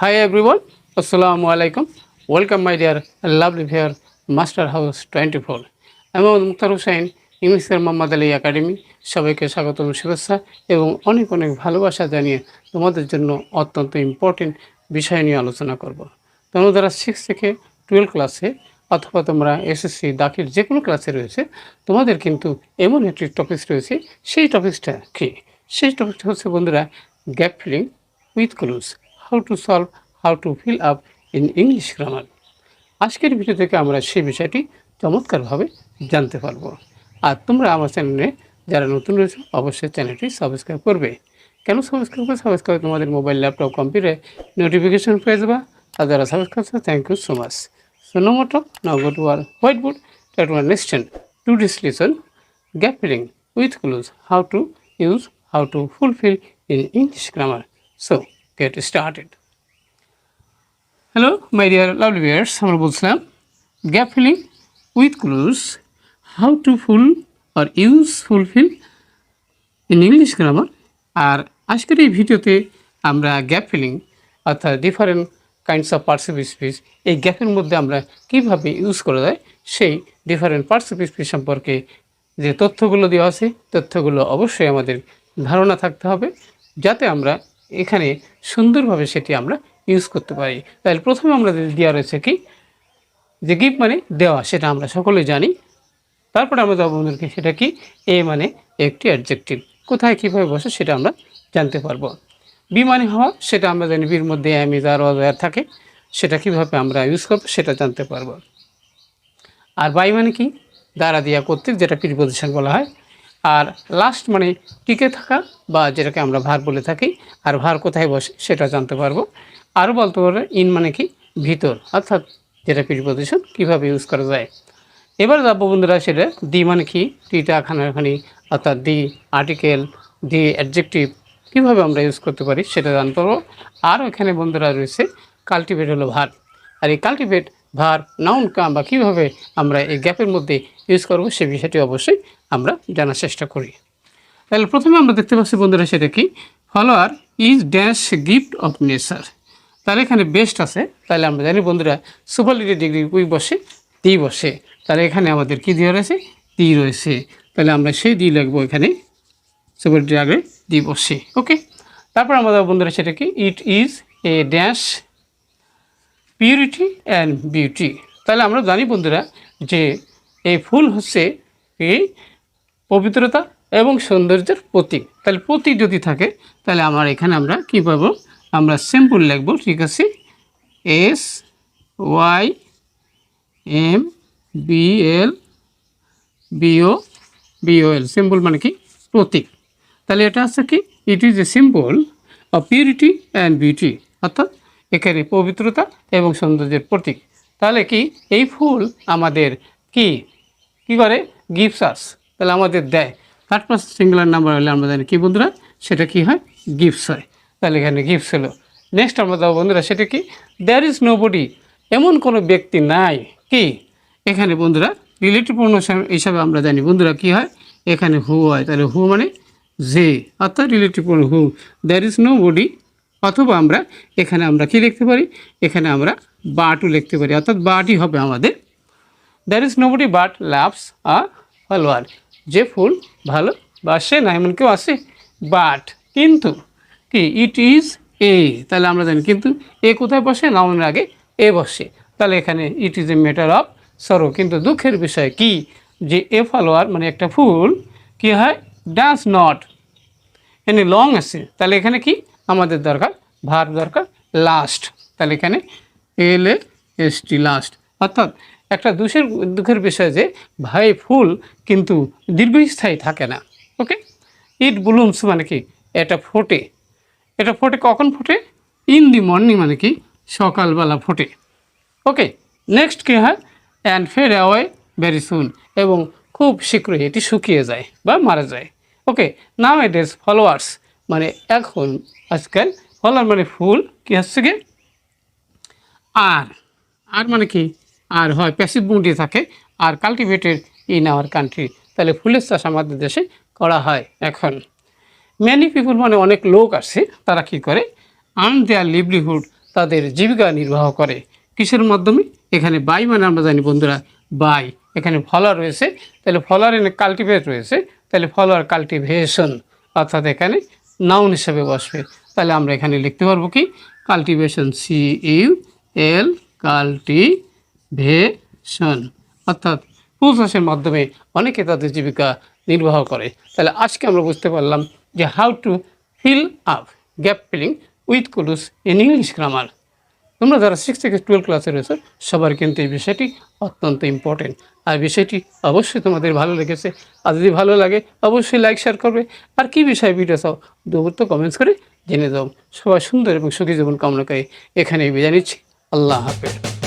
Hi everyone, Assalamu alaikum. Welcome my dear lovely viewer, Master House 24. আমি মুক্তার হোসেন ইংলিশের Mohammad Ali academy সবাইকে স্বাগতম শুভেচ্ছা এবং অনেক অনেক ভালোবাসা জানিয়ে তোমাদের জন্য অত্যন্ত ইম্পর্টেন্ট বিষয় নিয়ে আলোচনা করব। তোমরা যারা 6 থেকে 12 ক্লাসে অথবা তোমরা এসএসসি দাখিল যে কোনো ক্লাসে রয়েছে তোমাদের কিন্তু এমন একটি টপিক রয়েছে, সেই টপিকটা কি? সেই টপিকটা হচ্ছে বন্ধুরা gap filling with clues, how to solve, how to fill up in English grammar. আজকের ভিডিও থেকে আমরা সেই বিষয়টি চমৎকারভাবে জানতে পারবো। আর তোমরা আমার চ্যানেলে যারা নতুন রয়েছে অবশ্যই চ্যানেলটি সাবস্ক্রাইব করবে। কেন সাবস্ক্রাইব করবে? সাবস্ক্রাইব তোমাদের মোবাইল, ল্যাপটপ, কম্পিউটারে নোটিফিকেশন পেয়ে যাবা। আর যারা সাবস্ক্রাইব করছে thank you so much. So no more talk, now go to our whiteboard that will understand today's lesson gap filling with clues, how to use, how to fulfill in English grammar. So get started. Hello my dear lovely viewers, আমরা বলছিলাম gap filling with clues, how to full or use fulfill in English grammar. আর আজকের এই ভিডিওতে আমরা gap filling অর্থাৎ different kinds of পার্টসিপিভ speech, এই গ্যাপের মধ্যে আমরা কীভাবে ইউজ করা যায় সেই ডিফারেন্ট পার্টসিপিভ স্পিচ সম্পর্কে যে তথ্যগুলো দেওয়া আছে, তথ্যগুলো অবশ্যই আমাদের ধারণা থাকতে হবে যাতে আমরা এখানে সুন্দরভাবে সেটি আমরা ইউজ করতে পারি। তাহলে প্রথমে আমরা দেওয়া রয়েছে কি, যে গিভ মানে দেওয়া, সেটা আমরা সকলেই জানি। তারপরে আমরা দেওয়া বন্ধুদেরকে সেটা কি, এ মানে একটি অ্যাডজেক্টিভ, কোথায় কীভাবে বসে সেটা আমরা জানতে পারবো। বি মানে হওয়া, সেটা আমরা জানি বির মধ্যে এম, ইজ, আর, ওয়ার থাকে, সেটা কীভাবে আমরা ইউজ করবো সেটা জানতে পারবো। আর বাই মানে কি, দ্বারা দিয়া কর্তৃক, যেটা প্রিপোজিশন বলা হয়। আর লাস্ট মানে টিকে থাকা বা যেটাকে আমরা ভার বলে থাকি, আর ভার কোথায় বসে সেটা জানতে পারবো। আরও বলতে পারবো ইন মানে কি, ভিতর, অর্থাৎ যেটা প্রিপোজিশন কীভাবে ইউজ করা যায়। এবার যাবো বন্ধুরা সেটা দি মানে কি, টিটা খানাখানি, অর্থাৎ দি আর্টিকেল, দি অ্যাডজেক্টিভ কীভাবে আমরা ইউজ করতে পারি সেটা জানতে পারবো। আর এখানে বন্ধুরা রয়েছে কাল্টিভেট হলো ভার, আর এই কাল্টিভেট ভার নাউন কাম বা কীভাবে আমরা এই গ্যাপের মধ্যে ইউজ করবো সে বিষয়টি অবশ্যই আমরা জানার চেষ্টা করি। তাহলে প্রথমে আমরা দেখতে পাচ্ছি বন্ধুরা সেটা কি, follower is dash gift of nature. তাহলে এখানে বেস্ট আছে, তাহলে আমরা জানি বন্ধুরা সুপারলেটিভ ডিগ্রি উই বসে, দি বসে, তাহলে এখানে আমাদের কি দেওয়া রয়েছে, দি রয়েছে। তাহলে আমরা সেই দি লিখবো এখানে, সুপারলেটিভ আগে দি বসে। ওকে, তারপর আমাদের বন্ধুরা সেটা কি, it is a dash purity and beauty. তাহলে আমরা জানি বন্ধুরা যে এই ফুল হচ্ছে এই পবিত্রতা এবং সৌন্দর্যের প্রতীক। তাহলে প্রতীক যদি থাকে তাহলে আমার এখানে আমরা কী পাবো, আমরা সিম্পল লিখবো, ঠিক আছে, S Y M B L B O L, symbol মানে কি, প্রতীক। তাহলে এটা হচ্ছে কি, it is a symbol of purity and beauty, অর্থাৎ এখানে পবিত্রতা এবং সৌন্দর্যের প্রতীক। তাহলে কি, এই ফুল আমাদের কি করে, গিফটস আস, তাহলে আমাদের দেয়। থার্ড পারসন সিঙ্গুলার নাম্বার হলে আমরা জানি কি বন্ধুরা সেটা কি হয়, গিফটস হয়। তাহলে এখানে গিফটস হলো। নেক্সট আমরা দেবো বন্ধুরা সেটা কি, দেয়ার ইজ নো বডি, এমন কোনো ব্যক্তি নাই কি, এখানে বন্ধুরা রিলেটিভ প্রোনাউন হিসাবে আমরা জানি বন্ধুরা কি হয়, এখানে হু হয়। তাহলে হু মানে যে, অর্থাৎ relative pronoun who, there is nobody, অথবা আমরা এখানে আমরা কি লিখতে পারি, এখানে আমরা বাটও লিখতে পারি, অর্থাৎ বাটই হবে আমাদের। There is nobody but loves a follower, যে ফুল ভালোবাসে না এমন কেউ আছে, বাট কিন্তু কি, ইট ইজ এ, তাহলে আমরা জানি কিন্তু এ কোথায় বসে, নাউনের আগে এ বসে। তাহলে এখানে ইট is a matter of sorrow, কিন্তু দুঃখের বিষয় কি, যে এ ফলোয়ার মানে একটা ফুল কি হয়, ডান্স নট এনে লং আছে। তাহলে এখানে কি আমাদের দরকার, ভার দরকার লাস্ট, তাহলে এখানে এল এ এস টি লাস্ট, অর্থাৎ একটা দুঃখের বিষয় যে ভাই ফুল কিন্তু দীর্ঘস্থায়ী থাকে না। ওকে, ইট ব্লুমস মানে কি, এটা ফোটে, এটা ফোটে কখন ফোটে, ইন দি মর্নিং মানে কি, সকালবেলা ফোটে। ওকে, নেক্সট কী হয়, and fade away very soon, এবং খুব শীঘ্রই এটি শুকিয়ে যায় বা মারা যায়। ওকে, নাও ইট ইজ ফলোয়ার্স মানে এখন আজকাল, ফলোয়ার মানে ফুল কি হচ্ছে কি, আর মানে কি, আর হয় প্যাসিভ মুডে থাকে, আর কাল্টিভেটেড ইন আওয়ার কান্ট্রি, তাহলে ফুলের চাষ আমাদের দেশে করা হয় এখন। ম্যানি পিপুল মানে অনেক লোক আছে, তারা কি করে, আর্ন দেয়ার লিভলিহুড, তাদের জীবিকা নির্বাহ করে কিসের মাধ্যমে? এখানে বাই মানে আমরা জানি বন্ধুরা বাই, এখানে ফলার রয়েছে, তাহলে ফলার এনে কাল্টিভেট রয়েছে, তাহলে ফলার কাল্টিভেশন, অর্থাৎ এখানে নাউন হিসেবে বসবে। তাহলে আমরা এখানে লিখতে পারবো কি কাল্টিভেশন, CUL কাল্টিভেশন, অর্থাৎ ফুল চাষের মাধ্যমে অনেকে তাদের জীবিকা নির্বাহ করে। তাহলে আজকে আমরা বুঝতে পারলাম যে how to fill up gap filling with clues in English grammar. তোমরা যারা 6 থেকে 12 ক্লাসে রয়েছে সবার কিন্তু এই বিষয়টি অত্যন্ত ইম্পর্টেন্ট, আর বিষয়টি অবশ্যই তোমাদের ভালো লেগেছে। আর যদি ভালো লাগে অবশ্যই লাইক শেয়ার করবে, আর কী বিষয়ে ভিডিও চাও দুপুর কমেন্টস করে জেনে দাও। সবাই সুন্দর এবং সুখী জীবন কামনা করে এখানেই বিদায় নিচ্ছি। আল্লাহ হাফেজ।